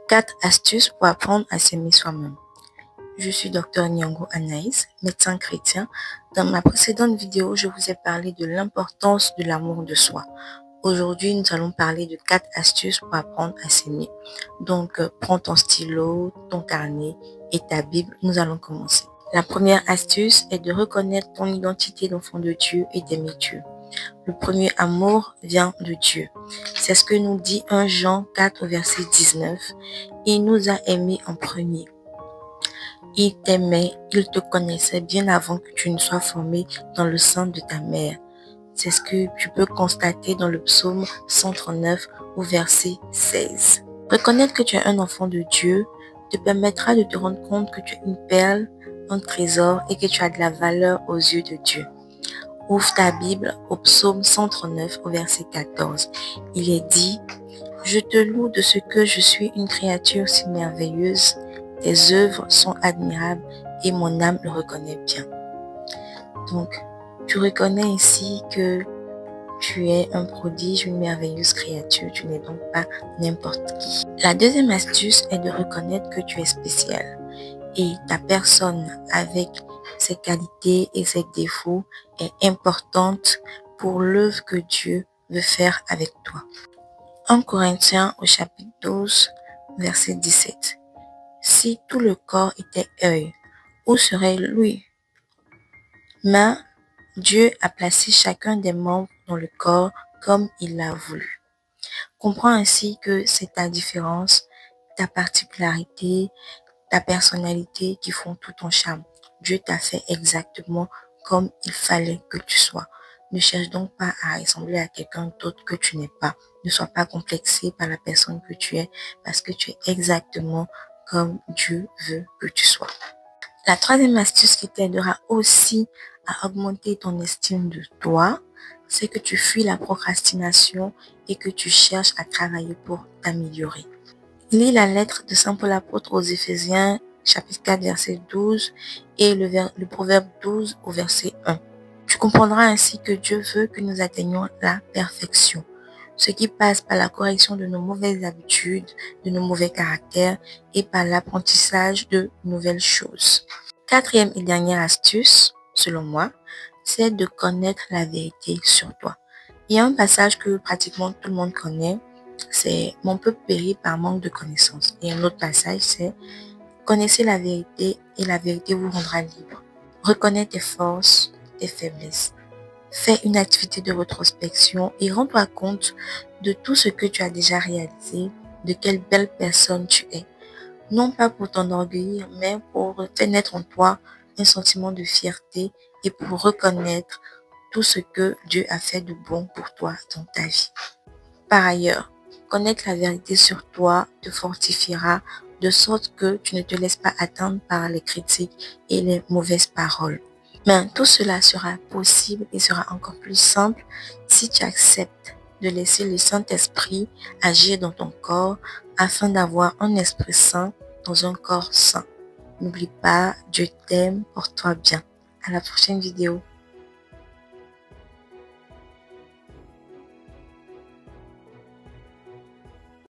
4 astuces pour apprendre à s'aimer soi-même. Je suis Dr Nyongo Anaïs, médecin chrétien. Dans ma précédente vidéo, je vous ai parlé de l'importance de l'amour de soi. Aujourd'hui, nous allons parler de 4 astuces pour apprendre à s'aimer. Donc, prends ton stylo, ton carnet et ta Bible. Nous allons commencer. La première astuce est de reconnaître ton identité d'enfant de Dieu et d'aimer Dieu. Le premier amour vient de Dieu. C'est ce que nous dit 1 Jean 4, verset 19. Il nous a aimés en premier. Il t'aimait, il te connaissait bien avant que tu ne sois formé dans le sein de ta mère. C'est ce que tu peux constater dans le psaume 139 au verset 16. Reconnaître que tu es un enfant de Dieu te permettra de te rendre compte que tu es une perle, un trésor et que tu as de la valeur aux yeux de Dieu. Ouvre ta Bible au psaume 139 au verset 14. Il est dit: je te loue de ce que je suis une créature si merveilleuse. Tes œuvres sont admirables et mon âme le reconnaît bien. Donc, tu reconnais ici que tu es un prodige, une merveilleuse créature. Tu n'es donc pas n'importe qui. La deuxième astuce est de reconnaître que tu es spécial. Et ta personne, avec ses qualités et ses défauts, est importante pour l'œuvre que Dieu veut faire avec toi. 1 Corinthiens au chapitre 12, verset 17. Si tout le corps était œil, où serait l'ouïe? Mais Dieu a placé chacun des membres dans le corps comme il l'a voulu. Comprends ainsi que c'est ta différence, ta particularité, ta personnalité qui font tout ton charme. Dieu t'a fait exactement comme il fallait que tu sois. Ne cherche donc pas à ressembler à quelqu'un d'autre que tu n'es pas. Ne sois pas complexé par la personne que tu es parce que tu es exactement comme Dieu veut que tu sois. La troisième astuce qui t'aidera aussi à augmenter ton estime de toi, c'est que tu fuis la procrastination et que tu cherches à travailler pour t'améliorer. Lis la lettre de Saint Paul apôtre aux Éphésiens, chapitre 4, verset 12 et le proverbe 12 au verset 1. Tu comprendras ainsi que Dieu veut que nous atteignions la perfection, ce qui passe par la correction de nos mauvaises habitudes, de nos mauvais caractères et par l'apprentissage de nouvelles choses. Quatrième et dernière astuce, selon moi, c'est de connaître la vérité sur toi. Il y a un passage que pratiquement tout le monde connaît, c'est « Mon peuple périt par manque de connaissance ». Et un autre passage, c'est « Connaissez la vérité et la vérité vous rendra libre ». Reconnais tes forces, tes faiblesses. Fais une activité de rétrospection et rends-toi compte de tout ce que tu as déjà réalisé, de quelle belle personne tu es. Non pas pour t'enorgueillir, mais pour faire naître en toi un sentiment de fierté et pour reconnaître tout ce que Dieu a fait de bon pour toi dans ta vie. Par ailleurs, connaître la vérité sur toi te fortifiera de sorte que tu ne te laisses pas atteindre par les critiques et les mauvaises paroles. Mais tout cela sera possible et sera encore plus simple si tu acceptes de laisser le Saint-Esprit agir dans ton corps afin d'avoir un esprit sain dans un corps sain. N'oublie pas, Dieu t'aime, porte-toi bien. À la prochaine vidéo.